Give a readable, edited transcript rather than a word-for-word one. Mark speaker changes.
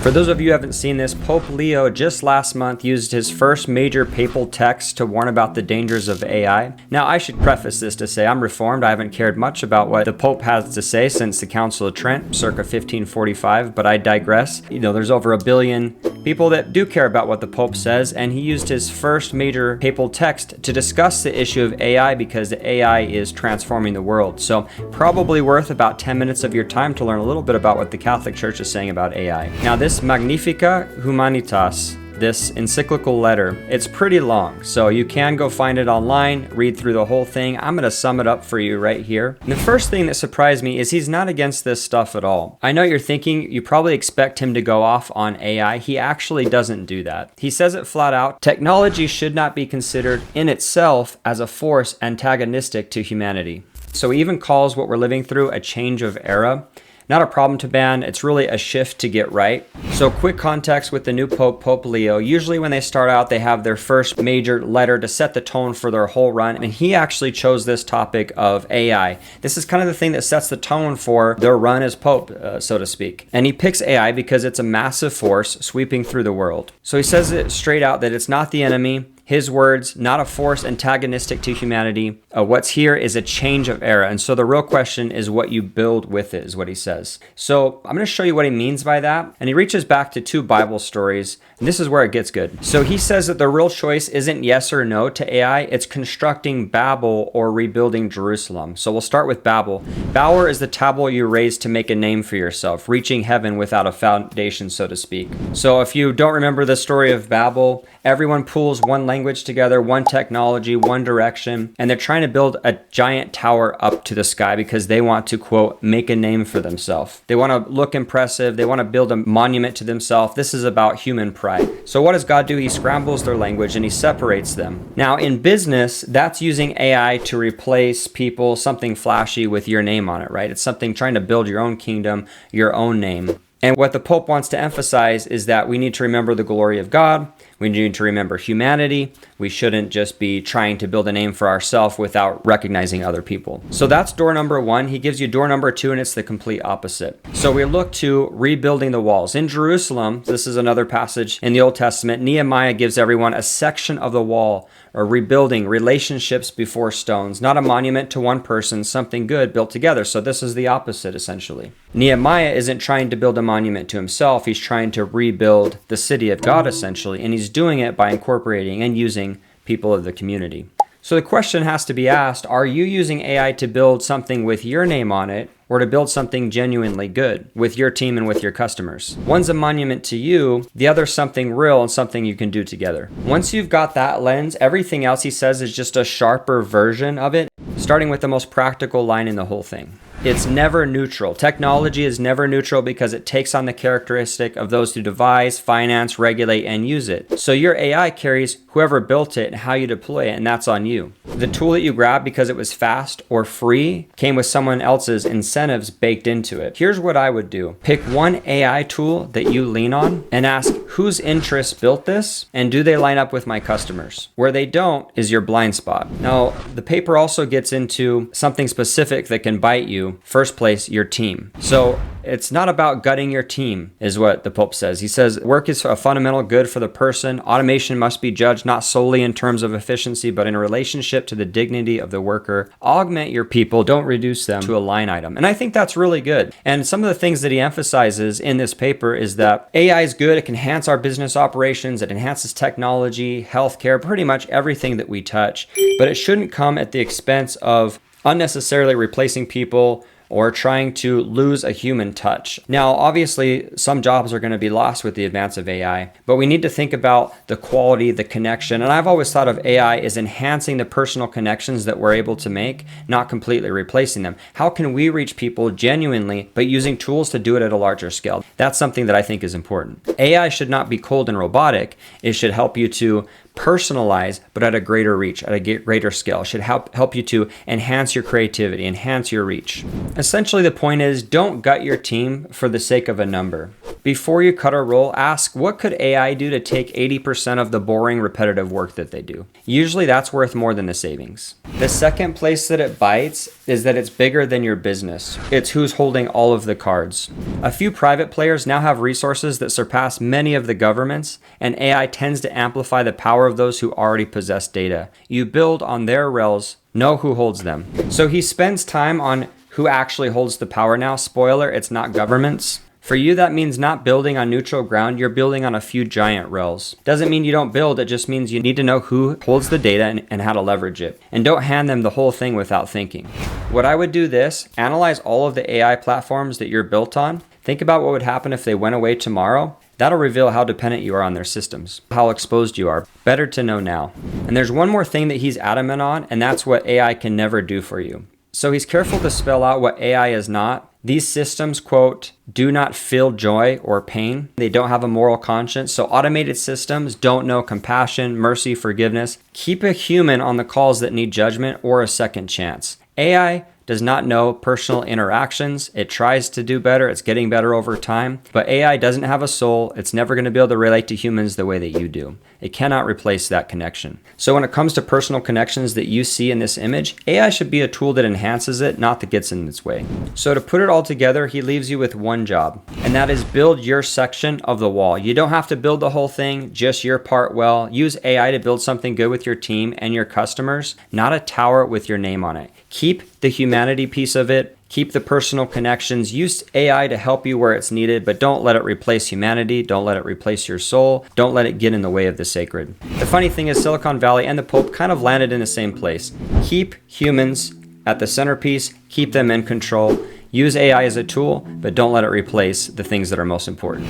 Speaker 1: For those of you who haven't seen this, Pope Leo just last month used his first major papal text to warn about the dangers of AI. Now, I should preface this to say I'm Reformed. I haven't cared much about what the Pope has to say since the Council of Trent, circa 1545, but I digress. There's over 1 billion people that do care about what the Pope says, and he used his first major papal text to discuss the issue of AI because AI is transforming the world. So probably worth about 10 minutes of your time to learn a little bit about what the Catholic Church is saying about AI. Now, this Magnifica Humanitas, this encyclical letter, it's pretty long, so you can go find it online, read through the whole thing. I'm going to sum it up for you right here. And the first thing that surprised me is he's not against this stuff at all. I know you're thinking you probably expect him to go off on AI. He actually doesn't do that. He says it flat out: technology should not be considered in itself as a force antagonistic to humanity. So he even calls what we're living through a change of era. Not a problem to ban, it's really a shift to get right. So quick context with the new Pope, Pope Leo. Usually when they start out, they have their first major letter to set the tone for their whole run. And he actually chose this topic of AI. This is kind of the thing that sets the tone for their run as Pope, so to speak. And he picks AI because it's a massive force sweeping through the world. So he says it straight out that it's not the enemy. His words, not a force antagonistic to humanity. What's here is a change of era. And so the real question is what you build with it, is what he says. So I'm going to show you what he means by that. And he reaches back to 2 Bible stories. And this is where it gets good. So he says that the real choice isn't yes or no to AI. It's constructing Babel or rebuilding Jerusalem. So we'll start with Babel. Babel is the tablet you raise to make a name for yourself, reaching heaven without a foundation, so to speak. So if you don't remember the story of Babel, everyone pools one language together, one technology, one direction, and they're trying to build a giant tower up to the sky because they want to, quote, make a name for themselves. They want to look impressive. They want to build a monument to themselves. This is about human pride. So what does God do? He scrambles their language and he separates them. Now in business, that's using AI to replace people, something flashy with your name on it, right? It's something trying to build your own kingdom, your own name. And what the Pope wants to emphasize is that we need to remember the glory of God. We need to remember humanity. We shouldn't just be trying to build a name for ourselves without recognizing other people. So that's door number 1. He gives you door number 2, and it's the complete opposite. So we look to rebuilding the walls. In Jerusalem, this is another passage in the Old Testament, Nehemiah gives everyone a section of the wall, or rebuilding relationships before stones, not a monument to one person, something good built together. So this is the opposite, essentially. Nehemiah isn't trying to build a monument to himself. He's trying to rebuild the city of God, essentially, and he's doing it by incorporating and using people of the community. So the question has to be asked, are you using AI to build something with your name on it, or to build something genuinely good with your team and with your customers? One's a monument to you, the other's something real and something you can do together. Once you've got that lens, everything else he says is just a sharper version of it, starting with the most practical line in the whole thing. It's never neutral. Technology is never neutral because it takes on the characteristic of those who devise, finance, regulate, and use it. So your AI carries whoever built it and how you deploy it, and that's on you. The tool that you grabbed because it was fast or free came with someone else's incentives baked into it. Here's what I would do. Pick one AI tool that you lean on and ask whose interests built this, and do they line up with my customers? Where they don't is your blind spot. Now, the paper also gets into something specific that can bite you. First place, your team. So it's not about gutting your team, is what the Pope says. He says work is a fundamental good for the person. Automation must be judged not solely in terms of efficiency, but in relationship to the dignity of the worker. Augment your people, don't reduce them to a line item. And I think that's really good. And some of the things that he emphasizes in this paper is that AI is good. It can enhance our business operations. It enhances technology, healthcare, pretty much everything that we touch. But it shouldn't come at the expense of unnecessarily replacing people or trying to lose a human touch. Now, obviously, some jobs are going to be lost with the advance of AI, but we need to think about the quality, the connection. And I've always thought of AI as enhancing the personal connections that we're able to make, not completely replacing them. How can we reach people genuinely, but using tools to do it at a larger scale? That's something that I think is important. AI should not be cold and robotic. It should help you to personalize, but at a greater reach, at a greater scale. It should help you to enhance your creativity, enhance your reach. Essentially, the point is, don't gut your team for the sake of a number. Before you cut or roll, ask, what could AI do to take 80% of the boring, repetitive work that they do? Usually that's worth more than the savings. The second place that it bites is that it's bigger than your business. It's who's holding all of the cards. A few private players now have resources that surpass many of the governments, and AI tends to amplify the power of those who already possess data. You build on their rails, know who holds them. So he spends time on who actually holds the power now. Spoiler, it's not governments. For you, that means not building on neutral ground. You're building on a few giant rails. Doesn't mean you don't build. It just means you need to know who holds the data and how to leverage it. And don't hand them the whole thing without thinking. What I would do this, analyze all of the AI platforms that you're built on. Think about what would happen if they went away tomorrow. That'll reveal how dependent you are on their systems, how exposed you are. Better to know now. And there's one more thing that he's adamant on, and that's what AI can never do for you. So he's careful to spell out what AI is not. These systems, quote, do not feel joy or pain. They don't have a moral conscience. So automated systems don't know compassion, mercy, forgiveness. Keep a human on the calls that need judgment or a second chance. AI does not know personal interactions. It tries to do better. It's getting better over time. But AI doesn't have a soul. It's never going to be able to relate to humans the way that you do. It cannot replace that connection. So when it comes to personal connections that you see in this image, AI should be a tool that enhances it, not that gets in its way. So to put it all together, he leaves you with one job, and that is build your section of the wall. You don't have to build the whole thing, just your part well. Use AI to build something good with your team and your customers, not a tower with your name on it. Keep the humanity piece of it. Keep the personal connections. Use AI to help you where it's needed, but don't let it replace humanity. Don't let it replace your soul. Don't let it get in the way of the sacred. The funny thing is Silicon Valley and the Pope kind of landed in the same place. Keep humans at the centerpiece. Keep them in control. Use AI as a tool, but don't let it replace the things that are most important.